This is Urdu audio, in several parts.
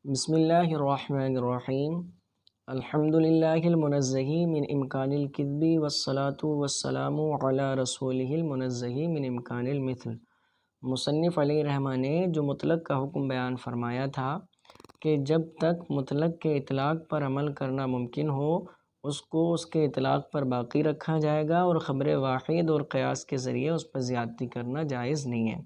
بسم اللہ الرحمن الرحیم الحمد للہ المنزہ من امکان الکذب والصلاة والسلام علی رسولہ المنزہ من امکان المثل۔ مصنف علیہ رحمہ نے جو مطلق کا حکم بیان فرمایا تھا کہ جب تک مطلق کے اطلاق پر عمل کرنا ممکن ہو اس کو اس کے اطلاق پر باقی رکھا جائے گا، اور خبر واحد اور قیاس کے ذریعے اس پر زیادتی کرنا جائز نہیں ہے۔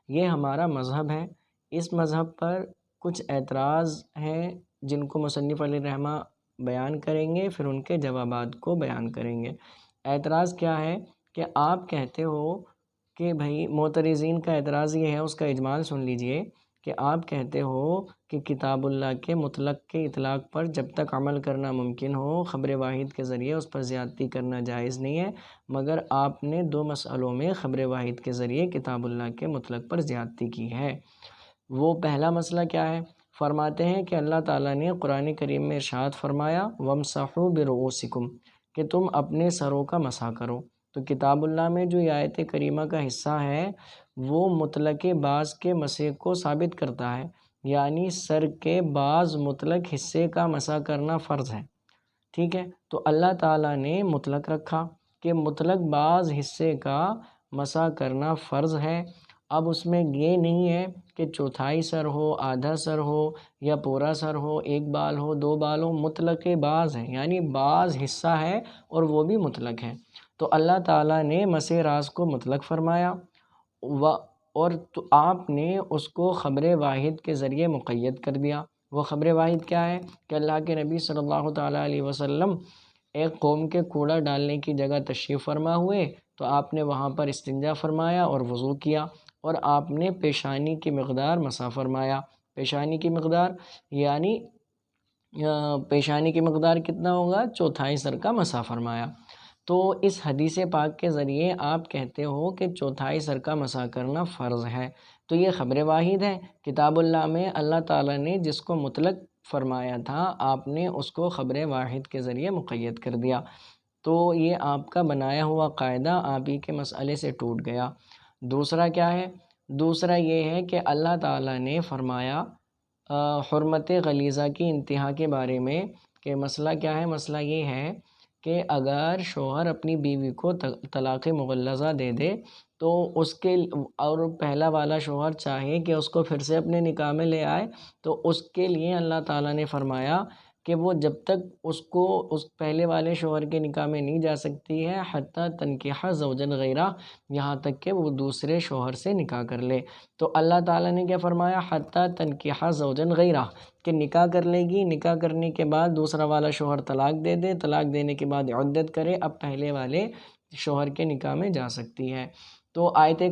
یہ ہمارا مذہب ہے۔ اس مذہب پر کچھ اعتراض ہیں جن کو مصنف علیہ رحمہ بیان کریں گے، پھر ان کے جوابات کو بیان کریں گے۔ اعتراض کیا ہے کہ آپ کہتے ہو کہ بھائی معترضین کا اعتراض یہ ہے، اس کا اجمال سن لیجئے کہ آپ کہتے ہو کہ کتاب اللہ کے مطلق کے اطلاق پر جب تک عمل کرنا ممکن ہو خبر واحد کے ذریعے اس پر زیادتی کرنا جائز نہیں ہے، مگر آپ نے دو مسئلوں میں خبر واحد کے ذریعے کتاب اللہ کے مطلق پر زیادتی کی ہے۔ وہ پہلا مسئلہ کیا ہے؟ فرماتے ہیں کہ اللہ تعالیٰ نے قرآن کریم میں ارشاد فرمایا وَامْسَحُوا بِرُؤُوسِكُمْ کہ تم اپنے سروں کا مسح کرو۔ تو کتاب اللہ میں جو آیت کریمہ کا حصہ ہے وہ مطلق بعض کے مسح کو ثابت کرتا ہے، یعنی سر کے بعض مطلق حصے کا مسح کرنا فرض ہے۔ ٹھیک ہے، تو اللہ تعالیٰ نے مطلق رکھا کہ مطلق بعض حصے کا مسح کرنا فرض ہے۔ اب اس میں یہ نہیں ہے کہ چوتھائی سر ہو، آدھا سر ہو یا پورا سر ہو، ایک بال ہو، دو بال ہو، مطلق بعض ہے، یعنی بعض حصہ ہے اور وہ بھی مطلق ہے۔ تو اللہ تعالیٰ نے مسح راس کو مطلق فرمایا اور تو آپ نے اس کو خبر واحد کے ذریعے مقید کر دیا۔ وہ خبر واحد کیا ہے کہ اللہ کے نبی صلی اللہ تعالیٰ علیہ وسلم ایک قوم کے کوڑا ڈالنے کی جگہ تشریف فرما ہوئے، تو آپ نے وہاں پر استنجا فرمایا اور وضو کیا، اور آپ نے پیشانی کی مقدار مسح فرمایا۔ پیشانی کی مقدار یعنی پیشانی کی مقدار کتنا ہوگا؟ چوتھائی سر کا مسح فرمایا۔ تو اس حدیث پاک کے ذریعے آپ کہتے ہو کہ چوتھائی سر کا مسح کرنا فرض ہے، تو یہ خبر واحد ہے۔ کتاب اللہ میں اللہ تعالیٰ نے جس کو مطلق فرمایا تھا آپ نے اس کو خبر واحد کے ذریعے مقید کر دیا، تو یہ آپ کا بنایا ہوا قاعدہ آپ ہی کے مسئلے سے ٹوٹ گیا۔ دوسرا کیا ہے؟ دوسرا یہ ہے کہ اللہ تعالیٰ نے فرمایا حرمت غلیظہ کی انتہا کے بارے میں کہ مسئلہ کیا ہے؟ مسئلہ یہ ہے کہ اگر شوہر اپنی بیوی کو طلاق مغلظہ دے دے تو اس کے اور پہلا والا شوہر چاہے کہ اس کو پھر سے اپنے نکاح میں لے آئے، تو اس کے لیے اللہ تعالیٰ نے فرمایا کہ وہ جب تک اس کو اس پہلے والے شوہر کے نکاح میں نہیں جا سکتی ہے حتیٰ تنکیح زوجن غیرہ، یہاں تک کہ وہ دوسرے شوہر سے نکاح کر لے۔ تو اللہ تعالیٰ نے کیا فرمایا؟ حتیٰ تنکیح زوجن غیرہ، کہ نکاح کر لے گی، نکاح کرنے کے بعد دوسرا والا شوہر طلاق دے دے، طلاق دینے کے بعد عدت کرے، اب پہلے والے شوہر کے نکاح میں جا سکتی ہے۔ تو آیت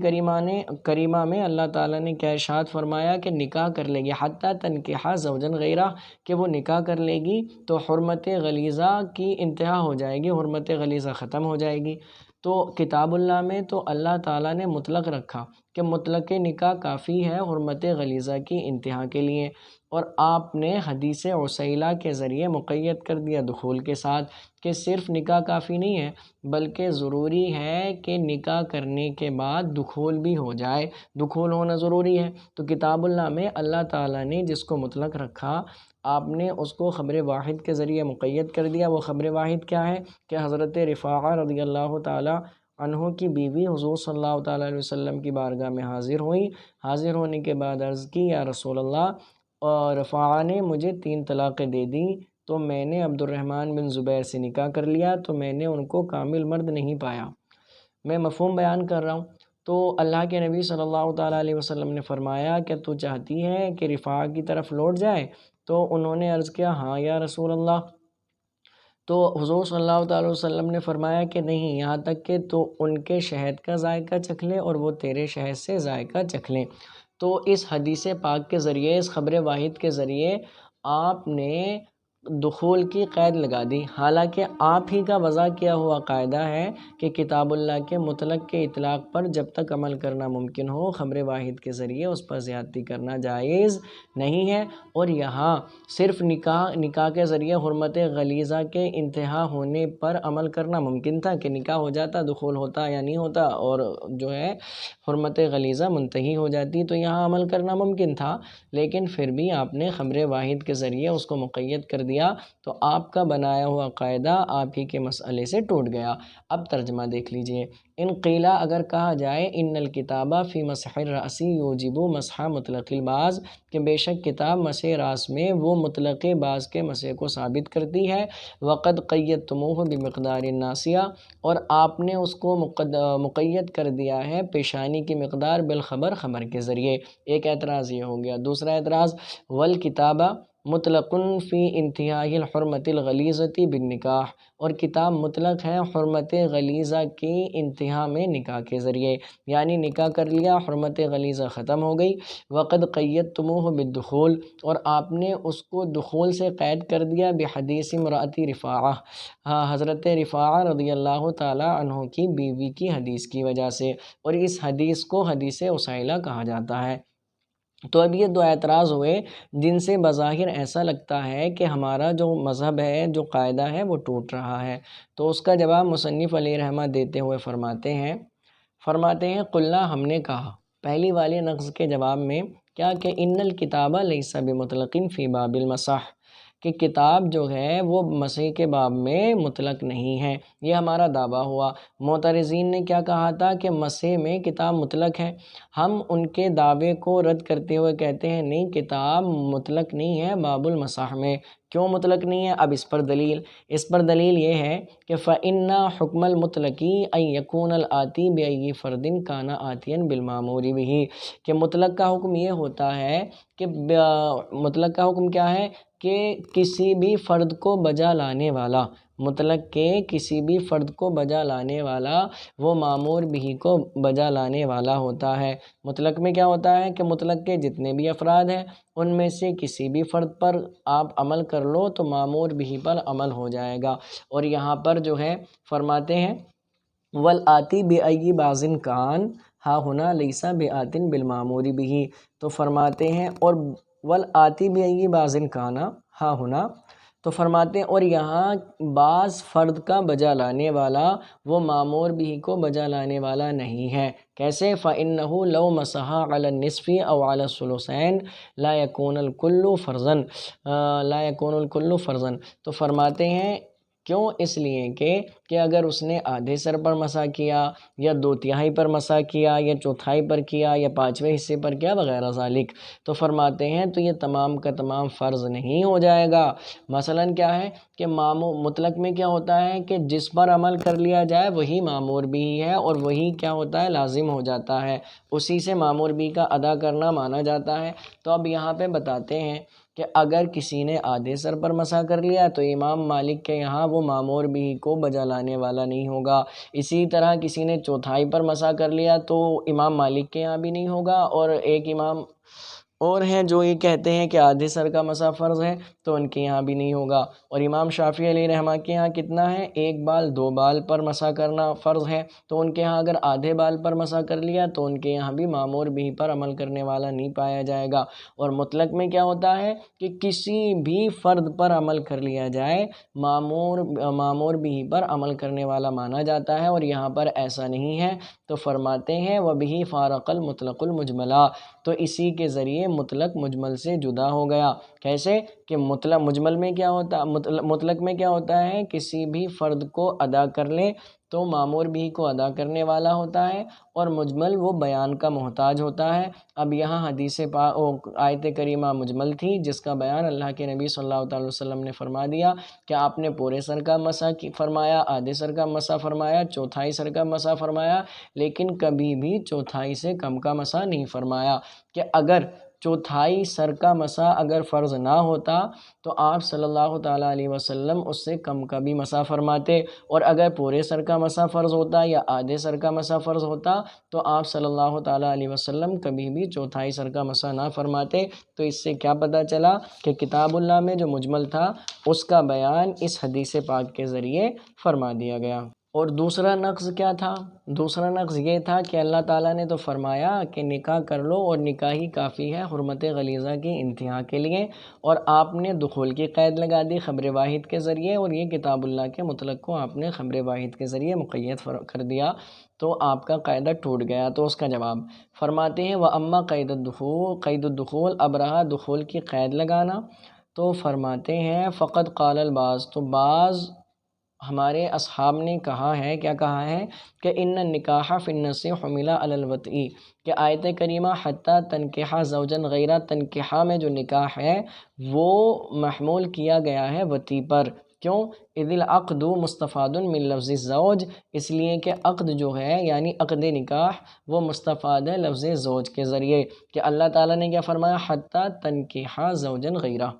کریمہ میں اللہ تعالیٰ نے کیا ارشاد فرمایا کہ نکاح کر لے گی، حتیٰ تنکیح زوجن غیرہ، کہ وہ نکاح کر لے گی تو حرمت غلیظہ کی انتہا ہو جائے گی، حرمت غلیظہ ختم ہو جائے گی۔ تو کتاب اللہ میں تو اللہ تعالیٰ نے مطلق رکھا کہ مطلق نکاح کافی ہے حرمت غلیظہ کی انتہا کے لیے، اور آپ نے حدیث عسیلہ کے ذریعے مقید کر دیا دخول کے ساتھ کہ صرف نکاح کافی نہیں ہے بلکہ ضروری ہے کہ نکاح کرنے کے بعد دخول بھی ہو جائے، دخول ہونا ضروری ہے۔ تو کتاب اللہ میں اللہ تعالیٰ نے جس کو مطلق رکھا آپ نے اس کو خبر واحد کے ذریعے مقید کر دیا۔ وہ خبر واحد کیا ہے کہ حضرت رفاعہ رضی اللہ تعالیٰ عنہ کی بیوی حضور صلی اللہ تعالیٰ علیہ وسلم کی بارگاہ میں حاضر ہوئی، حاضر ہونے کے بعد عرض کی یا رسول اللہ، اور رفاعہ نے مجھے 3 طلاقیں دے دیں، تو میں نے عبد الرحمن بن زبیر سے نکاح کر لیا، تو میں نے ان کو کامل مرد نہیں پایا۔ میں مفہوم بیان کر رہا ہوں۔ تو اللہ کے نبی صلی اللہ تعالیٰ علیہ وسلم نے فرمایا کہ تو چاہتی ہے کہ رفاعہ کی طرف لوٹ جائے؟ تو انہوں نے عرض کیا ہاں یا رسول اللہ۔ تو حضور صلی اللہ تعالیٰ وسلم نے فرمایا کہ نہیں، یہاں تک کہ تو ان کے شہد کا ذائقہ چکھ لیں اور وہ تیرے شہد سے ذائقہ چکھ لیں۔ تو اس حدیث پاک کے ذریعے، اس خبر واحد کے ذریعے آپ نے دخول کی قید لگا دی، حالانکہ آپ ہی کا وضع کیا ہوا قاعدہ ہے کہ کتاب اللہ کے مطلق کے اطلاق پر جب تک عمل کرنا ممکن ہو خبر واحد کے ذریعے اس پر زیادتی کرنا جائز نہیں ہے۔ اور یہاں صرف نکاح کے ذریعے حرمت غلیظہ کے انتہا ہونے پر عمل کرنا ممکن تھا کہ نکاح ہو جاتا، دخول ہوتا یا نہیں ہوتا، اور جو ہے حرمت غلیظہ منتہی ہو جاتی، تو یہاں عمل کرنا ممکن تھا، لیکن پھر بھی آپ نے خبر واحد کے ذریعے اس کو مقید کر دیا، تو آپ کا بنایا ہوا قاعدہ آپ ہی کے مسئلے سے ٹوٹ گیا۔ اب ترجمہ دیکھ لیجئے۔ ان قیلہ اگر کہا جائے ان الکتابہ فی مسح الرأس یوجب مسح مطلق الباز، کہ بے شک کتاب مسح راس میں وہ مطلق باز کے مسح کو ثابت کرتی ہے، وقد قیدتموہ بمقدار ناسیہ، اور آپ نے اس کو مقید کر دیا ہے پیشانی کی مقدار بالخبر، خبر کے ذریعے۔ ایک اعتراض یہ ہو گیا۔ دوسرا اعتراض، والکتابہ مطلق فی انتہاء الحرمت الغلیظۃ بالنکاح، اور کتاب مطلق ہے حرمت غلیظہ کی انتہا میں نکاح کے ذریعے، یعنی نکاح کر لیا، حرمت غلیظہ ختم ہو گئی۔ وقد قیدتموہ بالدخول، اور آپ نے اس کو دخول سے قید کر دیا، بحدیث امرأۃ رفاعہ، حضرت رفاعہ رضی اللہ تعالی عنہ کی بیوی کی حدیث کی وجہ سے، اور اس حدیث کو حدیث اسائلہ کہا جاتا ہے۔ تو اب یہ دو اعتراض ہوئے جن سے بظاہر ایسا لگتا ہے کہ ہمارا جو مذہب ہے، جو قاعدہ ہے، وہ ٹوٹ رہا ہے۔ تو اس کا جواب مصنف علیہ رحمہ دیتے ہوئے فرماتے ہیں قلنا، ہم نے کہا پہلی والے نقض کے جواب میں کیا کہ ان الکتابہ لیس بمطلق فی باب المسح، کہ کتاب جو ہے وہ مسح کے باب میں مطلق نہیں ہے، یہ ہمارا دعویٰ ہوا۔ معترضین نے کیا کہا تھا کہ مسح میں کتاب مطلق ہے، ہم ان کے دعوے کو رد کرتے ہوئے کہتے ہیں نہیں، کتاب مطلق نہیں ہے باب المسح میں۔ کیوں مطلق نہیں ہے؟ اب اس پر دلیل یہ ہے کہ فَإِنَّ حُكْمَ الْمُطْلَقِ أَن يَكُونَ الْآتِي بِأَيِّ فَرْدٍ كَانَ آتِيًا بِالْمَأْمُورِ بِهِ، کہ مطلق کا حکم یہ ہوتا ہے کہ مطلق کا حکم کیا ہے کہ کسی بھی فرد کو بجا لانے والا، مطلق کے کسی بھی فرد کو بجا لانے والا وہ مامور بھی کو بجا لانے والا ہوتا ہے۔ مطلق میں کیا ہوتا ہے کہ مطلق کے جتنے بھی افراد ہیں ان میں سے کسی بھی فرد پر آپ عمل کر لو تو مامور بھی پر عمل ہو جائے گا۔ اور یہاں پر جو ہے فرماتے ہیں والآتی بأی باز کان ہا ہنا لیسا بآت بالمامور بھی، تو فرماتے ہیں اور والآتی بأی باز کانا ہا ہنا، تو فرماتے ہیں اور یہاں بعض فرد کا بجا لانے والا وہ مامور بھی کو بجا لانے والا نہیں ہے۔ کیسے؟ فَإِنَّهُ لَوْ مَسَحَ عَلَى النِّصْفِ أَوْ عَلَى الثُّلُثَيْنِ لَا يَكُونُ الْكُلُّ فَرْضًا، تو فرماتے ہیں کیوں؟ اس لیے کہ اگر اس نے آدھے سر پر مسح کیا یا 2/3 پر مسح کیا یا 1/4 پر کیا یا 5ویں حصے پر کیا وغیرہ ذالک، تو فرماتے ہیں تو یہ تمام کا تمام فرض نہیں ہو جائے گا۔ مثلاً کیا ہے کہ مطلق میں کیا ہوتا ہے کہ جس پر عمل کر لیا جائے وہی مامور بھی ہے، اور وہی کیا ہوتا ہے لازم ہو جاتا ہے، اسی سے مامور بھی کا ادا کرنا مانا جاتا ہے۔ تو اب یہاں پہ بتاتے ہیں کہ اگر کسی نے آدھے سر پر مسح کر لیا تو امام مالک کے یہاں وہ مامور بھی کو بجا لانے والا نہیں ہوگا۔ اسی طرح کسی نے 1/4 پر مسح کر لیا تو امام مالک کے یہاں بھی نہیں ہوگا، اور ایک امام اور ہیں جو یہ کہتے ہیں کہ آدھے سر کا مسح فرض ہے تو ان کے یہاں بھی نہیں ہوگا۔ اور امام شافعی علیہ رحمہ کے یہاں کتنا ہے؟ 1 بال 2 بال پر مسح کرنا فرض ہے، تو ان کے یہاں اگر آدھے بال پر مسح کر لیا تو ان کے یہاں بھی مامور بھی پر عمل کرنے والا نہیں پایا جائے گا۔ اور مطلق میں کیا ہوتا ہے کہ کسی بھی فرد پر عمل کر لیا جائے مامور بھی پر عمل کرنے والا مانا جاتا ہے، اور یہاں پر ایسا نہیں ہے۔ تو فرماتے ہیں وَبِهِ فَارَقَ الْمُطْلَقُ الْمُجْمَلَ، تو اسی کے ذریعے مطلق مجمل سے جدا ہو گیا۔ کیسے کہ مطلق میں کیا ہوتا ہے کسی بھی فرد کو ادا کر لیں تو مامور بھی کو ادا کرنے والا ہوتا ہے، اور مجمل وہ بیان کا محتاج ہوتا ہے۔ اب یہاں آیت کریمہ مجمل تھی جس کا بیان اللہ کے نبی صلی اللہ علیہ وسلم نے فرما دیا کہ آپ نے پورے سر کا مسح فرمایا، آدھے سر کا مسح فرمایا، 1/4 سر کا مسح فرمایا، لیکن کبھی بھی 1/4 سے کم کا مسح نہیں فرمایا۔ کہ اگر چوتھائی سر کا مسح اگر فرض نہ ہوتا تو آپ صلی اللہ تعالیٰ علیہ وسلم اس سے کم کا بھی مسح فرماتے، اور اگر پورے سر کا مسح فرض ہوتا یا آدھے سر کا مسح فرض ہوتا تو آپ صلی اللہ تعالیٰ علیہ وسلم کبھی بھی چوتھائی سر کا مسح نہ فرماتے۔ تو اس سے کیا پتہ چلا کہ کتاب اللہ میں جو مجمل تھا اس کا بیان اس حدیث پاک کے ذریعے فرما دیا گیا۔ اور دوسرا نقض کیا تھا؟ دوسرا نقض یہ تھا کہ اللہ تعالیٰ نے تو فرمایا کہ نکاح کر لو اور نکاح ہی کافی ہے حرمت غلیظہ کی انتہا کے لیے، اور آپ نے دخول کی قید لگا دی خبر واحد کے ذریعے، اور یہ کتاب اللہ کے مطلق کو آپ نے خبر واحد کے ذریعے مقید کر دیا، تو آپ کا قاعدہ ٹوٹ گیا۔ تو اس کا جواب فرماتے ہیں وَأَمَّا قید الدخول، اب رہا دخول کی قید لگانا، تو فرماتے ہیں فقط قال البعض، تو بعض ہمارے اصحاب نے کہا ہے، کیا کہا ہے کہ ان النکاح فی النص حمل علی الوطئی، کہ آیت کریمہ حتی تنکحا زوجا غیرہ، تنکحا میں جو نکاح ہے وہ محمول کیا گیا ہے وطی پر۔ کیوں؟ اذ العقد مستفاد من لفظ الزوج، اس لیے کہ عقد جو ہے یعنی عقد نکاح وہ مستفاد ہے لفظ زوج کے ذریعے، کہ اللہ تعالیٰ نے کیا فرمایا حتی تنکحا زوجا غیرہ،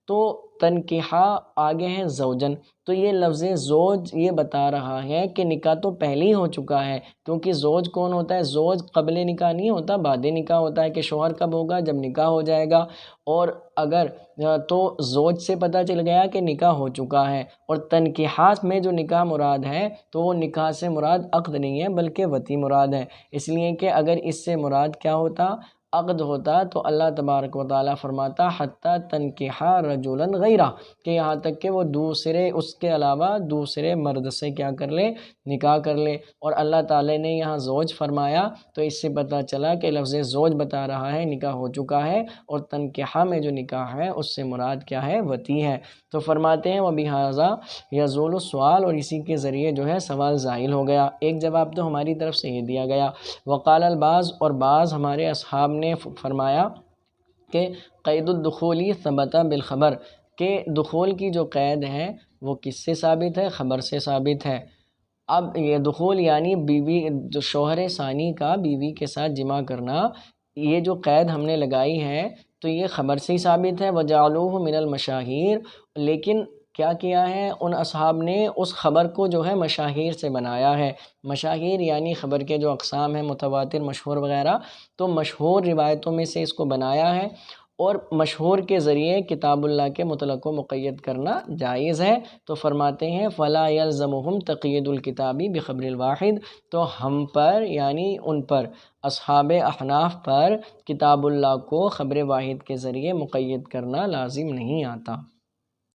تو تنکحہ آگے ہے زوجن، تو یہ لفظ زوج یہ بتا رہا ہے کہ نکاح تو پہلے ہی ہو چکا ہے، کیونکہ زوج کون ہوتا ہے؟ زوج قبل نکاح نہیں ہوتا، بعد نکاح ہوتا ہے، کہ شوہر کب ہوگا؟ جب نکاح ہو جائے گا۔ اور اگر تو زوج سے پتہ چل گیا کہ نکاح ہو چکا ہے، اور تنکیحات میں جو نکاح مراد ہے تو وہ نکاح سے مراد عقد نہیں ہے بلکہ وطی مراد ہے، اس لیے کہ اگر اس سے مراد کیا ہوتا؟ عقد ہوتا، تو اللہ تبارک و تعالیٰ فرماتا حتی تنکحا رجلا غیرہ، کہ یہاں تک کہ وہ دوسرے اس کے علاوہ دوسرے مرد سے کیا کر لے؟ نکاح کر لے۔ اور اللہ تعالیٰ نے یہاں زوج فرمایا تو اس سے پتہ چلا کہ لفظ زوج بتا رہا ہے نکاح ہو چکا ہے، اور تنکحہ میں جو نکاح ہے اس سے مراد کیا ہے؟ وطی ہے۔ تو فرماتے ہیں وَبِهَذَا يَزُولُ السُّؤَالُ، اور اسی کے ذریعے جو ہے سوال زائل ہو گیا۔ ایک جواب تو ہماری طرف سے یہ دیا گیا، وقال البعض، اور بعض ہمارے اصحاب نے فرمایا کہ قید الدخولی ثبت بالخبر، کہ دخول کی جو قید ہے وہ کس سے ثابت ہے؟ خبر سے ثابت ہے۔ اب یہ دخول یعنی بیوی جو شوہر ثانی کا بیوی کے ساتھ جمع کرنا، یہ جو قید ہم نے لگائی ہے تو یہ خبر سے ہی ثابت ہے۔ وَجَعَلُوهُ مِنَ الْمَشَاهِيرِ، لیکن کیا کیا ہے ان اصحاب نے؟ اس خبر کو جو ہے مشاہیر سے بنایا ہے۔ مشاہیر یعنی خبر کے جو اقسام ہیں متواتر، مشہور وغیرہ، تو مشہور روایتوں میں سے اس کو بنایا ہے، اور مشہور کے ذریعے کتاب اللہ کے مطلق کو مقید کرنا جائز ہے۔ تو فرماتے ہیں فَلَا يَلْزَمُهُمْ تَقْيِيدُ الْكِتَابِ بِخَبْرِ الْوَاحِدِ، تو ہم پر یعنی ان پر اصحاب احناف پر کتاب اللہ کو خبر واحد کے ذریعے مقید کرنا لازم نہیں آتا۔